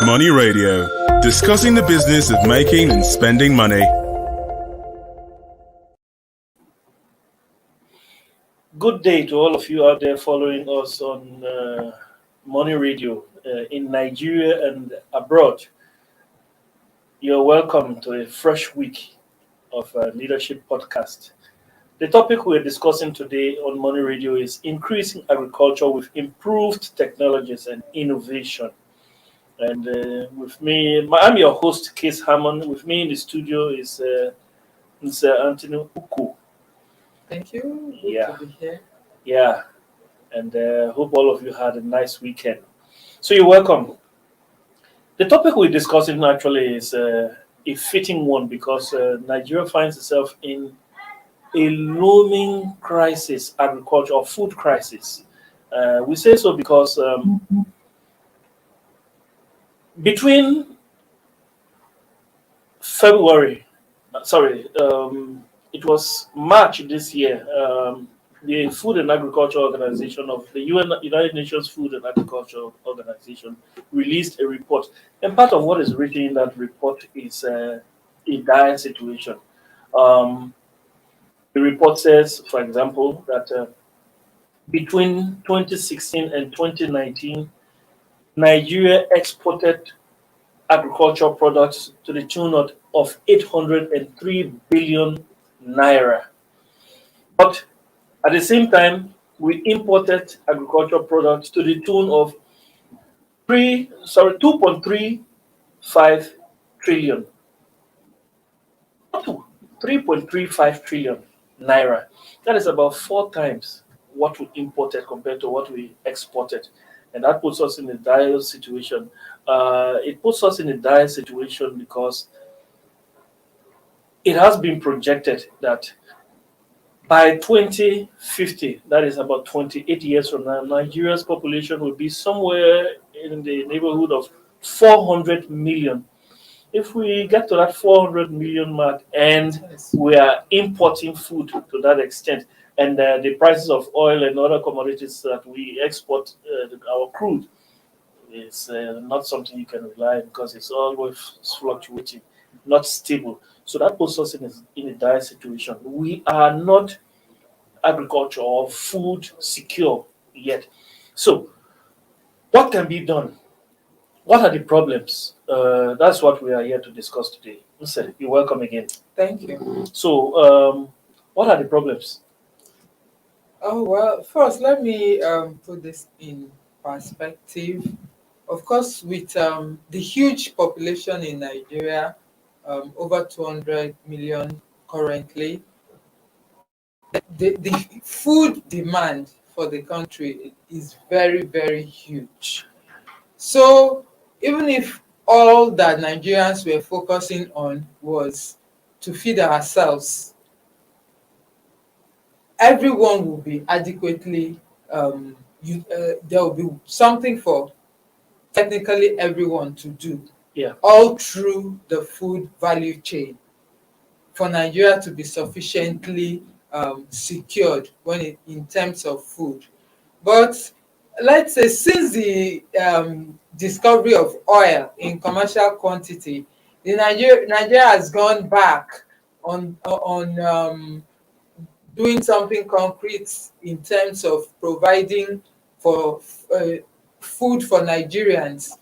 Money Radio, discussing the business of making and spending money. Good day to all of you out there following us on Money Radio in Nigeria and abroad. You're welcome to a fresh week of Leadership Podcast. The topic we're discussing today on Money Radio is increasing agriculture with improved technologies and innovation. And with me, I'm your host, Case Hammond. With me in the studio is Mr. Anthony Uku. Thank you. Good Yeah. to be here. Yeah, and hope all of you had a nice weekend. So you're welcome. The topic we're discussing actually is a fitting one because Nigeria finds itself in a looming crisis, agriculture or food crisis. We say so because between it was March this year, the Food and Agriculture Organization of the United Nations Food and Agriculture Organization released a report. And part of what is written in that report is a dire situation. The report says, for example, that between 2016 and 2019, Nigeria exported agricultural products to the tune of 803 billion naira. But at the same time, we imported agricultural products to the tune of 2.35 trillion. 3.35 trillion naira. That is about 4 times what we imported compared to what we exported. And that puts us in a dire situation. It puts us in a dire situation because it has been projected that by 2050, that is about 28 years from now, Nigeria's population will be somewhere in the neighborhood of 400 million. If we get to that 400 million mark and we are importing food to that extent, and the prices of oil and other commodities that we export, our crude, is not something you can rely on because it's always fluctuating, not stable. So that puts us in a dire situation. We are not agriculture or food secure yet. So what can be done? What are the problems? That's what we are here to discuss today. Listen, you're welcome again. Thank you. So what are the problems? Oh, well, first, let me put this in perspective. Of course, with the huge population in Nigeria, over 200 million currently, the food demand for the country is very, very huge. So even if all that Nigerians were focusing on was to feed ourselves, everyone will be adequately, there will be something for technically everyone to do. Yeah. All through the food value chain for Nigeria to be sufficiently secured in terms of food. But let's say since the discovery of oil in commercial quantity, Nigeria has gone back on doing something concrete in terms of providing for food for Nigerians.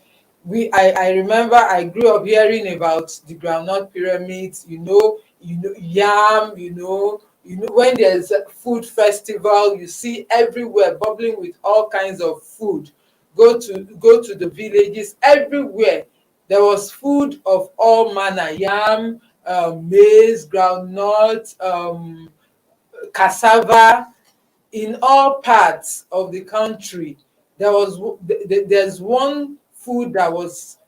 I remember I grew up hearing about the groundnut pyramids, yam, when there's a food festival, you see everywhere bubbling with all kinds of food. Go to the villages, everywhere there was food of all manner, yam, maize, groundnut, cassava. In all parts of the country, there's one food that was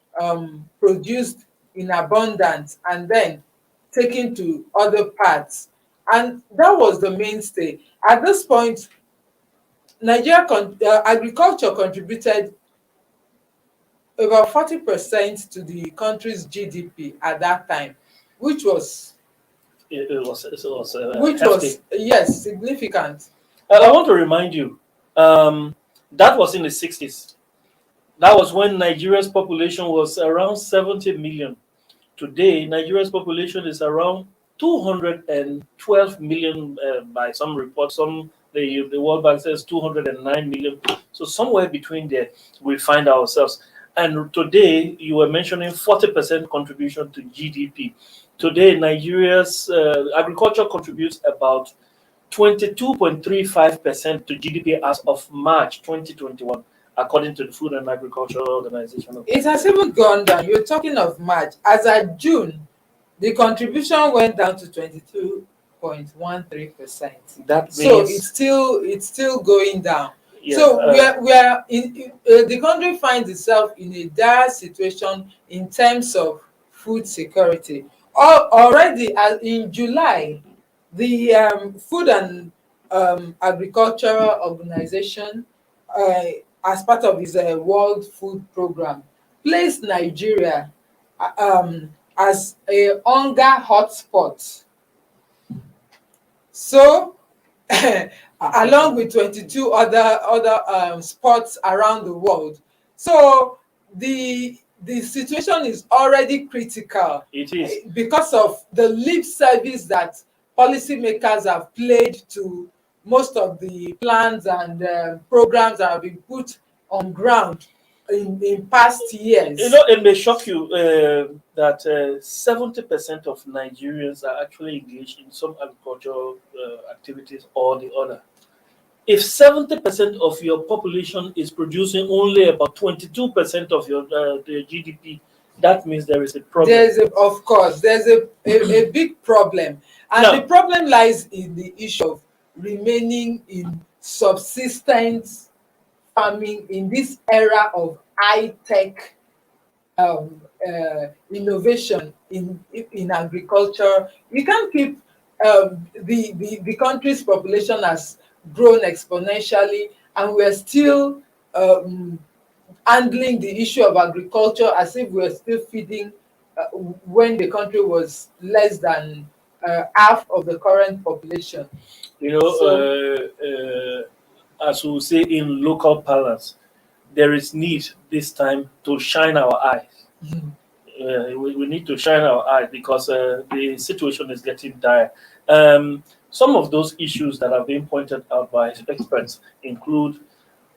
produced in abundance and then taken to other parts, and that was the mainstay. At this point, Nigeria agriculture contributed about 40% to the country's GDP at that time, which was yes, significant. I want to remind you, that was in the 60s. That was when Nigeria's population was around 70 million. Today, Nigeria's population is around 212 million by some reports. Some the World Bank says 209 million. So somewhere between there, we find ourselves. And today, you were mentioning 40% contribution to GDP. Today, Nigeria's agriculture contributes about 22.35% to GDP as of March 2021, according to the Food and Agriculture Organization. It has even gone down. You're talking of March. As at June, the contribution went down to 22.13%. That means, so it's still going down. yeah, So we are in the country finds itself in a dire situation in terms of food security. Already in July, the Food and Agricultural Organization, as part of its World Food Program, placed Nigeria as a hunger hotspot. So, along with 22 other spots around the world. So the situation is already critical. it is. Because of the lip service that policymakers have played to most of the plans and programs that have been put on ground in past years. You know, it may shock you that 70% of Nigerians are actually engaged in some agricultural activities or the other. If 70% of your population is producing only about 22% of your the GDP, that means there is a problem. There's a big problem, and Now, the problem lies in the issue of remaining in subsistence farming in this era of high-tech innovation in agriculture. We can't keep the country's population has grown exponentially, and we're still handling the issue of agriculture as if we're still feeding when the country was less than half of the current population. you know, as we say in local parlance, there is need this time to shine our eyes. We need to shine our eyes because the situation is getting dire. Some of those issues that have been pointed out by experts include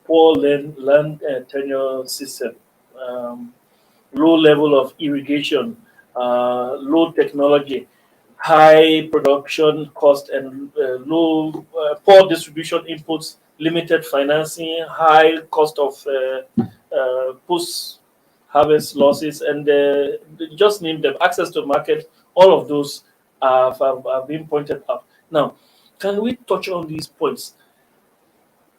poor land tenure system, low level of irrigation, low technology, high production cost, and poor distribution inputs, limited financing, high cost of post-harvest losses, and just name them, access to market. All of those have been pointed out. Now, can we touch on these points?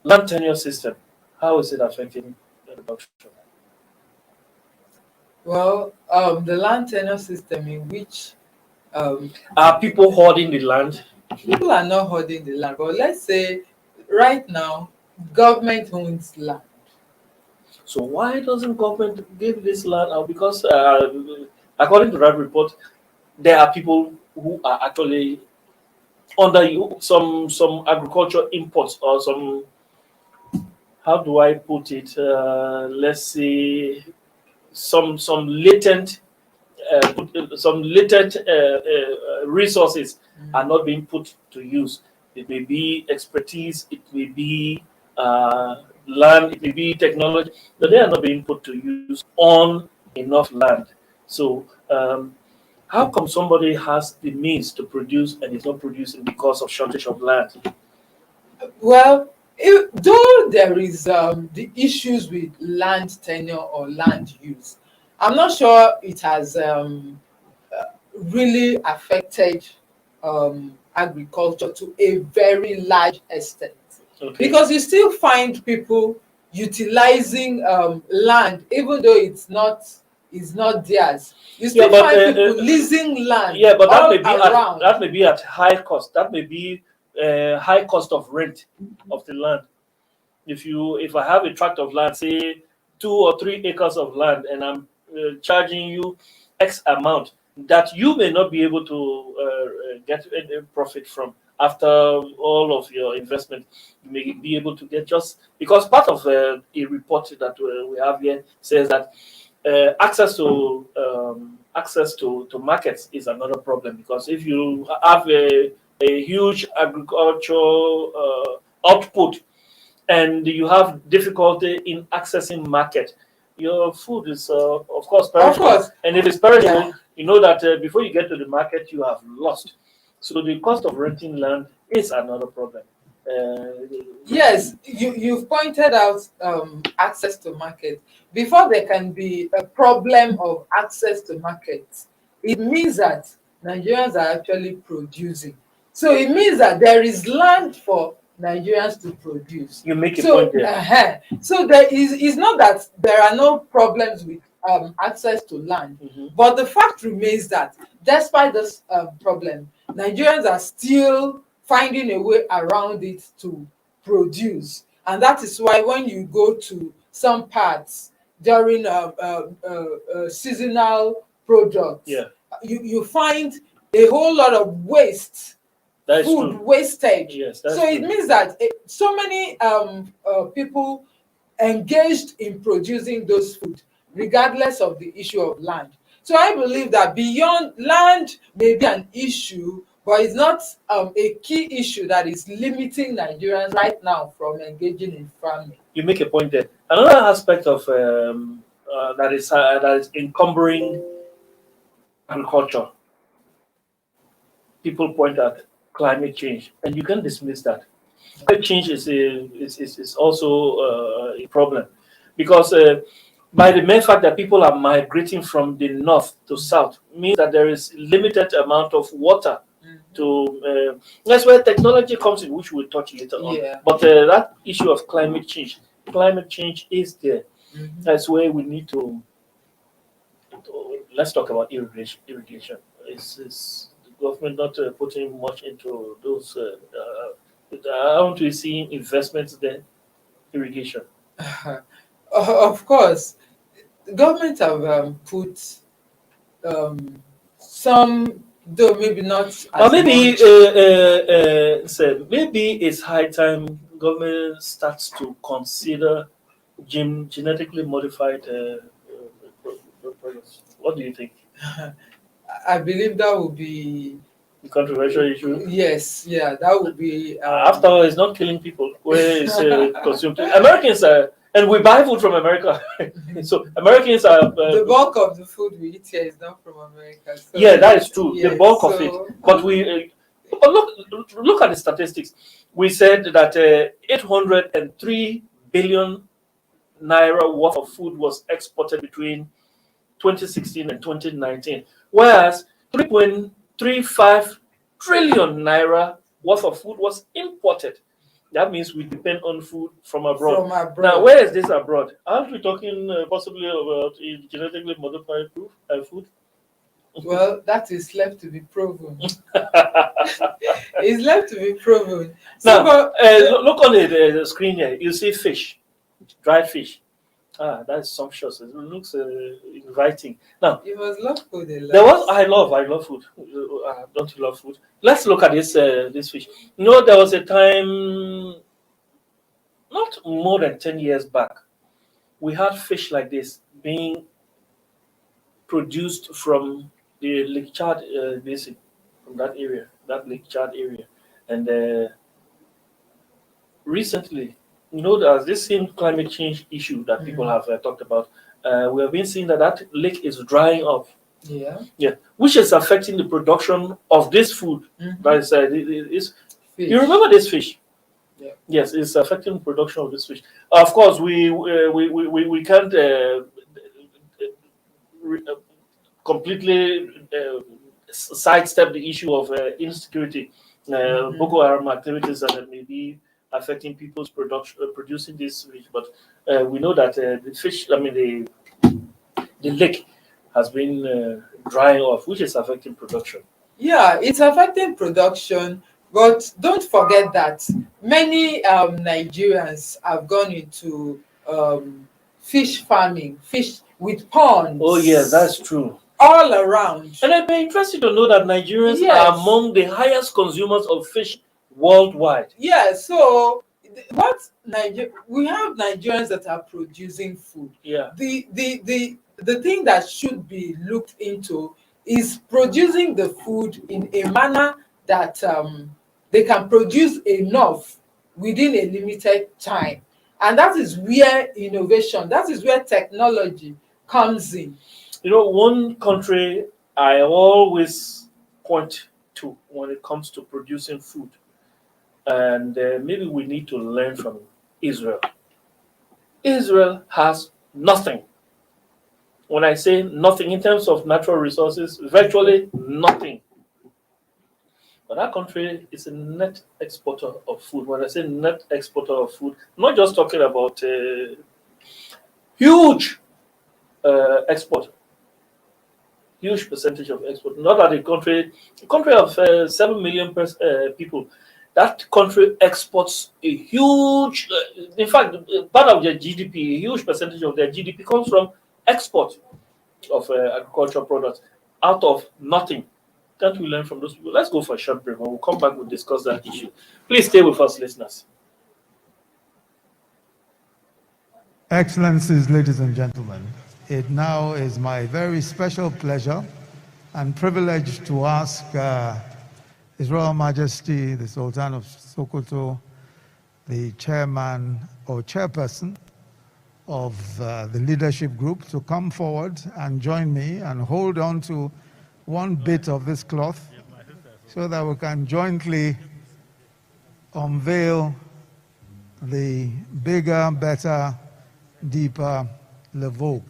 Land tenure system, how is it affecting the production? Well, the land tenure system in which Are people hoarding the land? people are not holding the land, but let's say right now, government owns land. So why doesn't government give this land out? Because according to that report, there are people who are actually under some agriculture imports or some, how do I put it? Let's say some latent resources are not being put to use. It may be expertise, it may be land, it may be technology, but they are not being put to use on enough land. So how come somebody has the means to produce and is not producing because of shortage of land? Well, though there is the issues with land tenure or land use, I'm not sure it has really affected agriculture to a very large extent. Okay. Because you still find people utilizing land even though it's not theirs. You still find people leasing land. Yeah, but all around. that may be at high cost. That may be high cost of rent of the land. If I have a tract of land, say 2 or 3 acres of land, and I'm charging you X amount that you may not be able to get a profit from, after all of your investment, you may be able to get, just because part of a report that we have here says that access to markets is another problem, because if you have a huge agricultural output and you have difficulty in accessing market, your food is of course perishable. Of course. And if it's perishable, Yeah. you know that before you get to the market, you have lost. So the cost of renting land is another problem. Yes, you've pointed out access to market. Before there can be a problem of access to market, it means that Nigerians are actually producing. So it means that there is land for Nigerians to produce. You make a So, point there. So there is, it's not that there are no problems with access to land, but the fact remains that despite this problem, Nigerians are still finding a way around it to produce. And that is why when you go to some parts during seasonal products, Yeah. you find a whole lot of waste, That is food true. wastage. Yes, that's So it true. means that so many people engaged in producing those food, regardless of the issue of land. So I believe that beyond land may be an issue, but it's not a key issue that is limiting Nigerians right now from engaging in farming. You make a point there. Another aspect of that is encumbering agriculture. People point at climate change, and you can dismiss that. Climate change is also a problem, because by the mere fact that people are migrating from the north to south means that there is limited amount of water to. That's where technology comes in, which we'll touch later on. Yeah. But that issue of climate change is there. That's where we need to. Let's talk about irrigation. Is the government not putting much into those? I want to see investments there, irrigation. Of course, the government have put some, though maybe not as Or maybe much. maybe it's high time government starts to consider genetically modified products. What do you think? I believe that would be The controversial issue. yes, yeah, that would be After all, it's not killing people. Where it's consumed. Americans are, and we buy food from America. So Americans are. the bulk of the food we eat here is not from America. So, Yeah, that is true. yes, The bulk of so- it. But but look at the statistics. We said that 803 billion naira worth of food was exported between 2016 and 2019, whereas 3.35 trillion naira worth of food was imported. That means we depend on food from abroad. From abroad. Now, where is this abroad? Aren't we talking possibly about genetically modified food? Well, that is left to be proven. It's left to be proven. So, Now, look on the screen here. You see fish, dried fish. That's sumptuous. It looks inviting. Now, you must love food a lot. there was I love food. Don't you love food? Let's look at this fish. You know, there was a time, not more than 10 years back, we had fish like this being produced from the Lake Chad basin, from that Lake Chad area, and recently, you know, there's this same climate change issue that people have talked about. We have been seeing that lake is drying up. Yeah. Which is affecting the production of this food. That is, Fish. you remember this fish? Yeah. Yes, it's affecting the production of this fish. Of course, we can't completely sidestep the issue of insecurity, Boko Haram activities that may be affecting people's producing this fish. But we know that the fish, the lake has been drying off, which is affecting production. Yeah, it's affecting production, but don't forget that many Nigerians have gone into fish farming, fish with ponds. Oh yeah, that's true. All around. And I'd be interested to know that Nigerians Yes. are among the highest consumers of fish worldwide. Yeah, so we have Nigerians that are producing food. Yeah. The thing that should be looked into is producing the food in a manner that they can produce enough within a limited time. And that is where innovation, that is where technology comes in. You know, one country I always point to when it comes to producing food, and maybe we need to learn from Israel. Israel has nothing. When I say nothing in terms of natural resources, virtually nothing. But that country is a net exporter of food. When I say net exporter of food, I'm not just talking about huge export, huge percentage of export. Not that a country of 7 million people, that country exports a huge, in fact, part of their GDP, a huge percentage of their GDP comes from export of agricultural products out of nothing. Can't we learn from those people? Let's go for a short break. When we come back, we'll discuss that issue. Please stay with us, listeners. Excellencies, ladies and gentlemen, it now is my very special pleasure and privilege to ask His Royal Majesty, the Sultan of Sokoto, the chairman or chairperson of the leadership group, to come forward and join me and hold on to one bit of this cloth so that we can jointly unveil the bigger, better, deeper Levoque.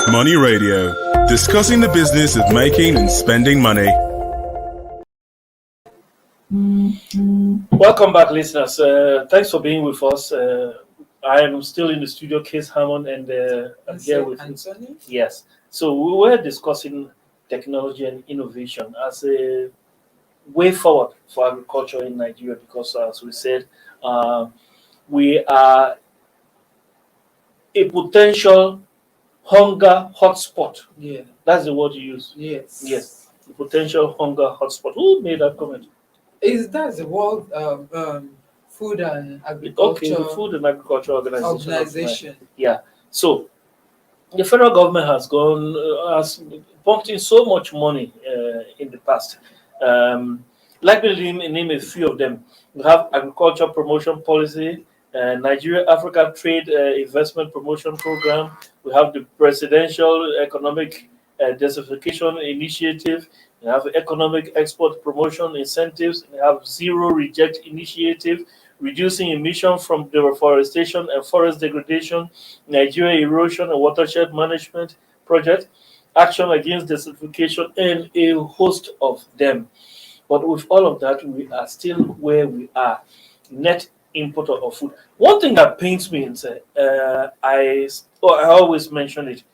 Money Radio, discussing the business of making and spending money. Welcome back, listeners. Thanks for being with us. I am still in the studio, Case Hammond, and I'm here with Anthony. Yes. So we were discussing technology and innovation as a way forward for agriculture in Nigeria because, as we said, we are a potential hunger hotspot. Yeah. That's the word you use. Yes. Yes. The potential hunger hotspot. Who made that comment? That's the World Food and Agriculture Okay, the Food and Agriculture Organization. Yeah. So the federal government has has pumped in so much money in the past. Let me name a few of them. We have agriculture promotion policy, Nigeria Africa Trade Investment Promotion Program. We have the Presidential Economic Diversification Initiative. We have Economic Export Promotion Incentives. We have Zero Reject Initiative, Reducing Emission from Deforestation and Forest Degradation, Nigeria Erosion and Watershed Management Project, Action Against Desertification, and a host of them. But with all of that, we are still where we are, net importer of food. One thing that pains me, and I always mention it.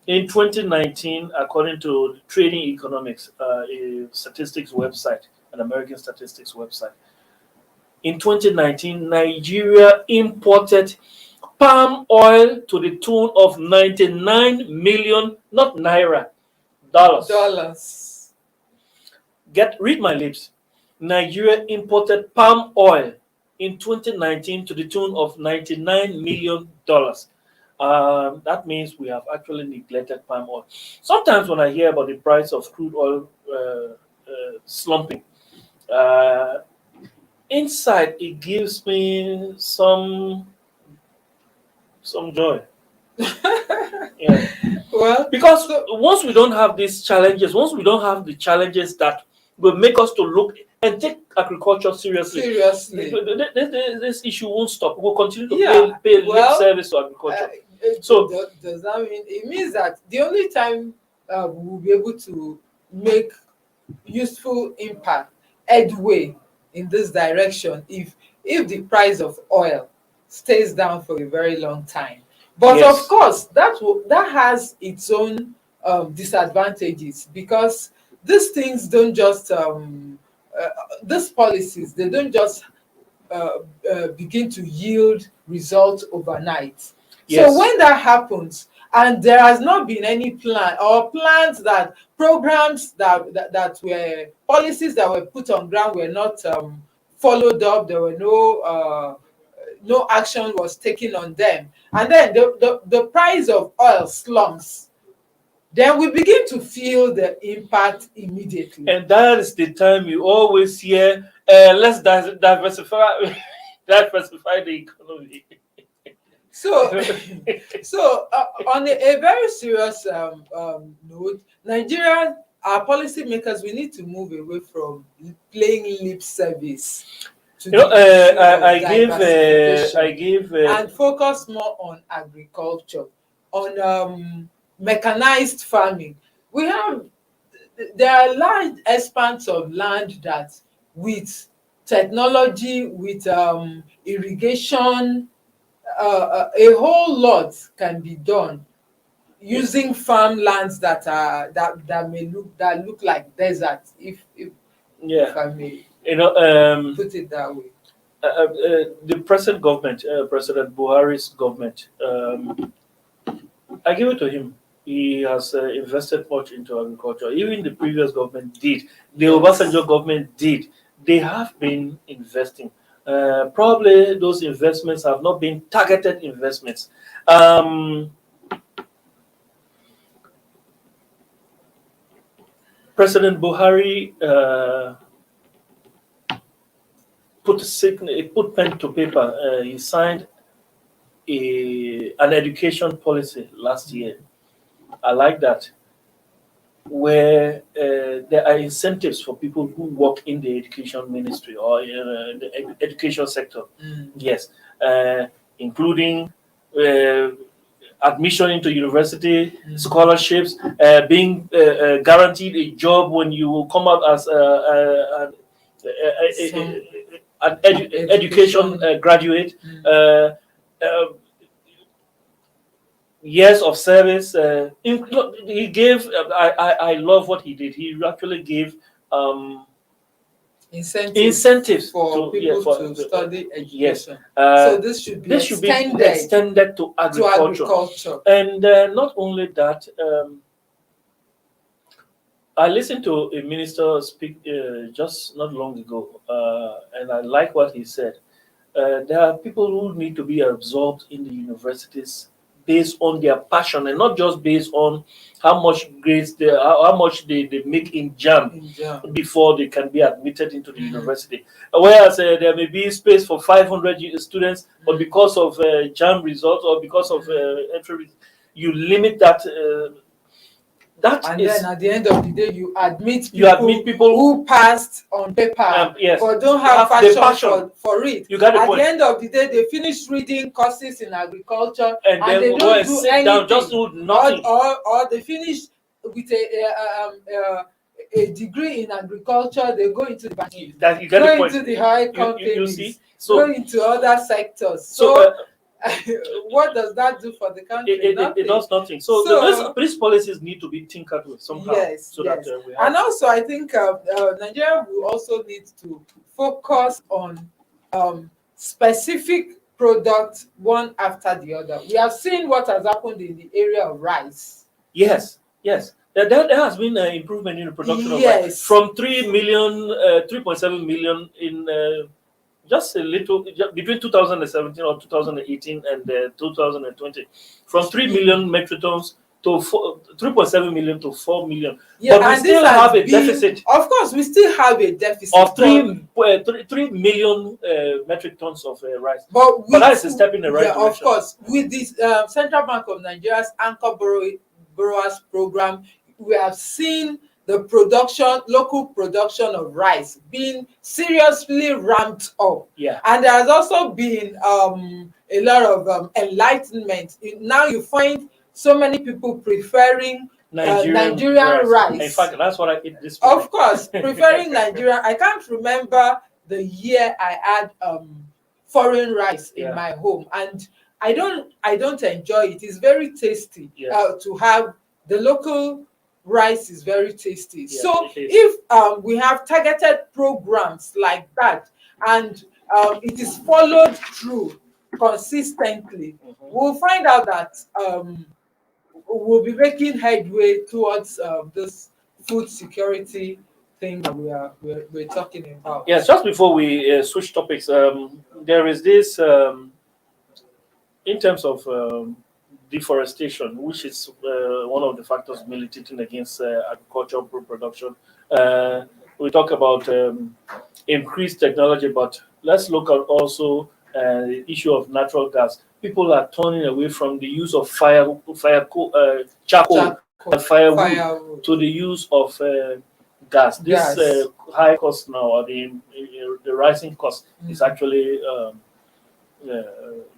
In 2019, according to Trading Economics, a statistics website, an American statistics website, in 2019, Nigeria imported palm oil to the tune of 99 million, not naira, dollars. Read my lips. Nigeria imported palm oil in 2019 to the tune of $99 million. That means we have actually neglected palm oil. Sometimes when I hear about the price of crude oil slumping, inside it gives me some joy. Yeah. Well, because once we don't have these challenges, once we don't have the challenges that will make us to look and take agriculture seriously, this issue won't stop. We'll continue to pay lip service to agriculture. So does that mean it means that the only time we'll be able to make useful impact, headway in this direction, if if the price of oil stays down for a very long time. But Yes. of course, that has its own disadvantages, because these things don't just these policies, they don't just begin to yield results overnight. Yes. So when that happens, and there has not been any plan or plans, that programs that were policies that were put on ground were not followed up, there were no action was taken on them, and then the price of oil slumps, then we begin to feel the impact immediately. And that is the time you always hear, let's diversify diversify the economy. So, on a very serious note, Nigeria, our policymakers, we need to move away from playing lip service to You know, the issue of I diversification, give and focus more on agriculture, on mechanized farming. There are large expanse of land that, with technology, with irrigation, a whole lot can be done using farmlands that look like desert, if yeah, I may you know, put it that way. the present government, President Buhari's government, I give it to him. He has invested much into agriculture. Even the previous government did. The Obasanjo government did. They have been investing. Probably those investments have not been targeted investments. President Buhari put pen to paper. He signed an education policy last year. I like that, where there are incentives for people who work in the education ministry or the education sector. Yes, including admission into university, scholarships, being guaranteed a job when you come out as an education graduate. Years of service. He gave. I love what he did. He actually gave incentives for people for to study education. Yes. So this should be extended to agriculture. And not only that, I listened to a minister speak just not long ago, and I like what he said. There are people who need to be absorbed in the universities based on their passion, and not just based on how much grades how much they make in JAM before they can be admitted into the university. Whereas there may be space for 500 students, but because of JAM results or because of entry, you limit that. Then at the end of the day, you admit people who passed on paper, yes, but don't have passion for it. You got the point. At the end of the day, they finish reading courses in agriculture and they don't do anything, down, just do nothing. Or they finish with a degree in agriculture. They go into the banking, go into the oil companies, you see? go into other sectors. So what does that do for the country? It does nothing. So these policies need to be tinkered with somehow. Yes. That we have. And also, I think Nigeria will also need to focus on specific products one after the other. We have seen what has happened in the area of rice. Yes. There has been an improvement in the production of rice from 3.7 million in just a little between 2017 or 2018 and 2020, from 3 million metric tons to 3.7 million to 4 million. But we still have a deficit. Of course, we still have a deficit of 3 million metric tons of rice. But that is a step in the right direction. Of course, with this Central Bank of Nigeria's Anchor Borrowers Program, we have seen the local production of rice being seriously ramped up. And there has also been a lot of enlightenment. Now you find so many people preferring Nigerian rice. In fact, that's what I eat this morning. Of course, preferring Nigerian. I can't remember the year I had foreign rice in Yeah. my home, and I don't enjoy it. It's very tasty. Yes. To have the local rice is very tasty. Yes, So it is. if we have targeted programs like that, and it is followed through consistently, we'll find out that we'll be making headway towards this food security thing that we're talking about. Yes, just before we switch topics, there is this in terms of deforestation, which is one of the factors militating against agricultural production. We talk about increased technology, but let's look at also the issue of natural gas. People are turning away from the use of charcoal, and firewood to the use of gas. This high cost now, or the rising cost, is actually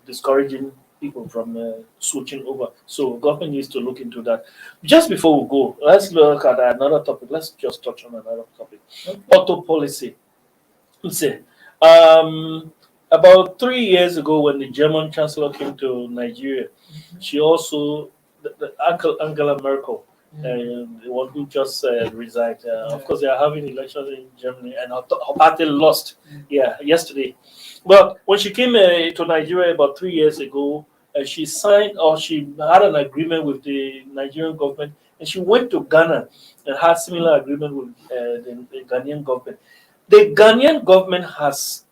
discouraging people from switching over. So government needs to look into that. Just before we go, let's look at another topic. Let's just touch on another topic. Auto policy. Let's say, about 3 years ago, when the German chancellor came to Nigeria, she also, Angela Merkel, the one who just resigned. Of course, they are having elections in Germany, and her party lost. Yesterday. But when she came to Nigeria about 3 years ago, she signed, or she had an agreement with the Nigerian government, and she went to Ghana and had similar agreement with the Ghanaian government. The Ghanaian government has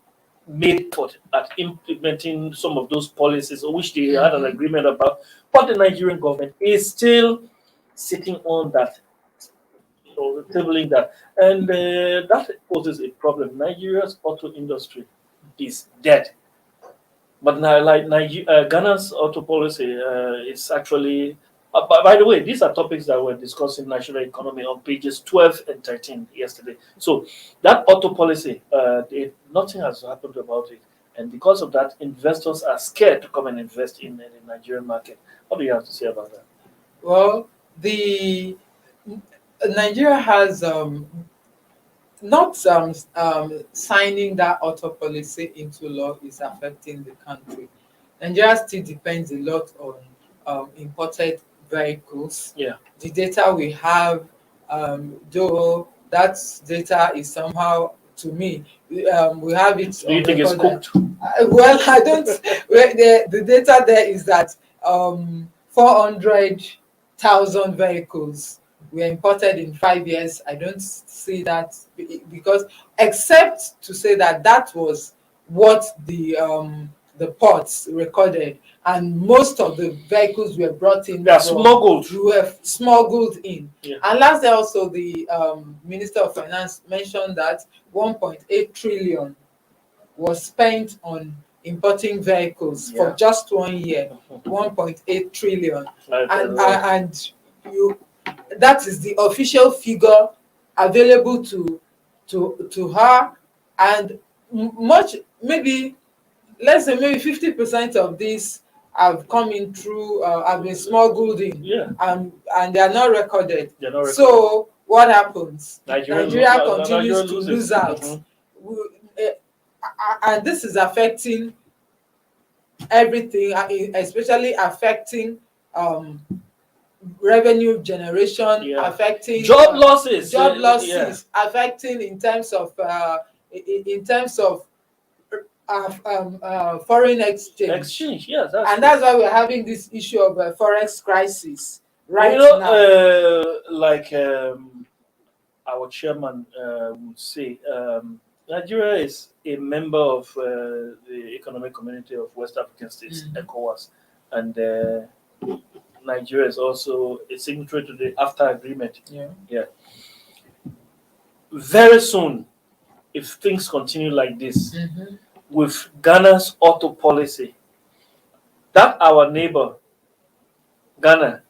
made effort at implementing some of those policies, which they had an agreement about, but the Nigerian government is still sitting on that, tabling that, and that poses a problem. Nigeria's auto industry is dead. But now, like Ghana's auto policy is actually. By the way, these are topics that were discussed in national economy on pages 12 and 13 yesterday. So that auto policy, nothing has happened about it, and because of that, investors are scared to come and invest in the Nigerian market. What do you have to say about that? Well, Nigeria has not signing that auto policy into law is affecting the country. Nigeria still depends a lot on imported vehicles. Yeah. The data we have, though that data is somehow, to me, we have it. Do you think it's cooked? Well, I don't. The data there is that 400,000 vehicles were imported in 5 years. I don't see that, because except to say that that was what the ports recorded, and most of the vehicles were brought in. They are smuggled. Were smuggled in. Yeah. And last year also, the Minister of Finance mentioned that 1.8 trillion was spent on importing vehicles for just 1 year. 1.8 trillion, and that is the official figure available to her, and much, maybe let's say maybe 50% of these have come in through have been smuggled in, and they are not recorded. So what happens? Nigeria continues to lose out. And this is affecting everything, especially affecting revenue generation, affecting job losses, affecting in terms of foreign exchange. And that's why we're having this issue of forex crisis right now. Like our chairman would say, Nigeria is a member of the Economic Community of West African States, ECOWAS, and Nigeria is also a signatory to the AFTA agreement. Very soon, if things continue like this, with Ghana's auto policy, that our neighbor, Ghana,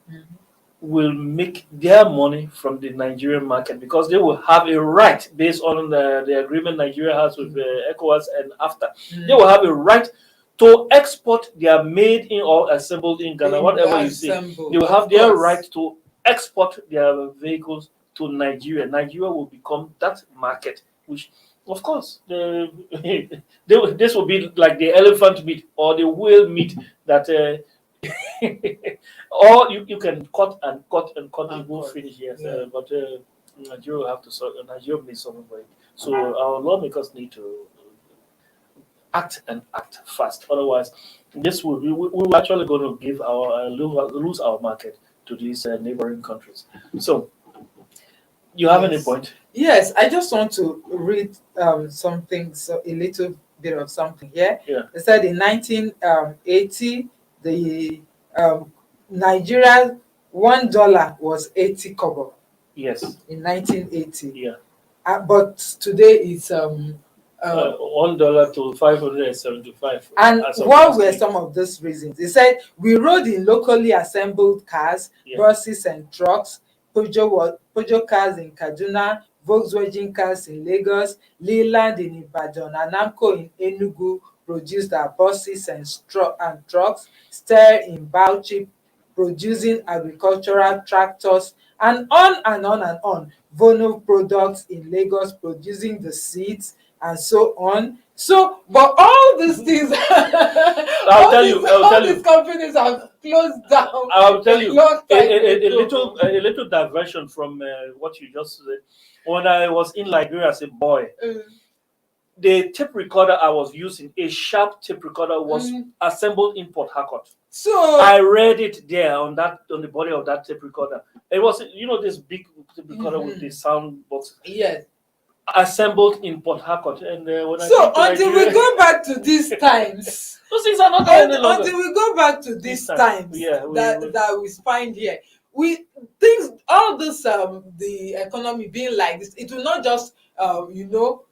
will make their money from the Nigerian market, because they will have a right, based on the agreement Nigeria has with ECOWAS and AFTA. They will have a right to export their made in or assembled in Ghana, whatever you say. They will have their right to export their vehicles to Nigeria. Nigeria will become that market, which Of course, this will be like the elephant meat or the whale meat that, or you can cut and cut and cut, it won't finish. Yes, Yeah. but Nigeria will have to solve. Nigeria needs something for it. So our lawmakers need to act and act fast. Otherwise, this will we're actually going to give our lose our market to these neighboring countries. So, you have any Yes. point? Yes, I just want to read something, so a little bit of something here. Yeah. It said in 1980, the Nigeria $1 was 80 kobo Yes. in 1980. Yeah. But today it's $1 to 575. and as of what last were week. some of those reasons? He said we rode in locally assembled cars, Yeah. buses and trucks, Peugeot cars in Kaduna, Volkswagen cars in Lagos, Leland in Ibadan, and Amco in Enugu produced our buses and trucks, Ster in Bauchi producing agricultural tractors, and on and on and on. Vono products in Lagos producing the seeds and so on. So, but all these things, all these companies have closed down. I'll tell you long time a ago. little diversion from what you just said. When I was in Liberia as a boy, the tape recorder I was using, a sharp tape recorder, was assembled in Port Harcourt. So I read it there on the body of that tape recorder. It was, this big tape recorder with the sound box. yes. Assembled in Port Harcourt, and when So I until we go back to these times, those things are not there any longer. until we go back to these times, Yeah, that we find here, we things all this the economy being like this, it will not just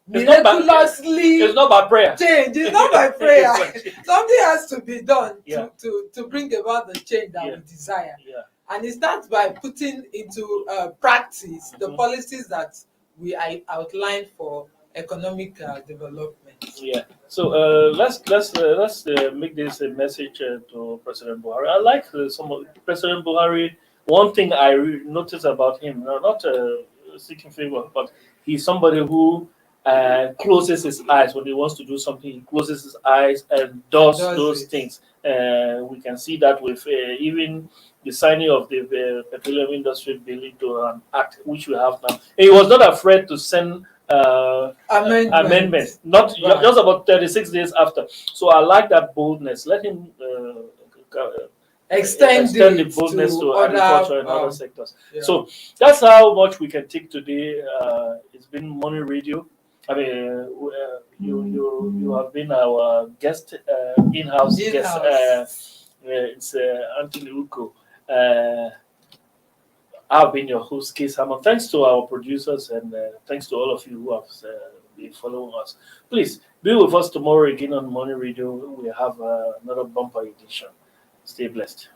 miraculously it's not by prayer. change. It's not by prayer. Exactly. Something has to be done Yeah. to bring about the change that we desire. Yeah. And it starts by putting into practice the Mhm. policies that we outlined for economic development. Yeah. So let's make this a message to President Buhari. I like some of President Buhari. One thing I noticed about him, not seeking favor, but he's somebody who closes his eyes when he wants to do something. He closes his eyes and does those things. We can see that with even the signing of the petroleum industry bill into an act, which we have now. He was not afraid to send amendment, not just about 36 days after. So I like that boldness. Let him extend the boldness to agriculture and other sectors. Yeah. So that's how much we can take today. It's been Money Radio. I mean, you have been our guest, in-house guest. It's Anthony Uko. I've been your host, Case Hammer. Thanks to our producers and thanks to all of you who have been following us. Please be with us tomorrow again on Money Radio. We have another bumper edition. Stay blessed.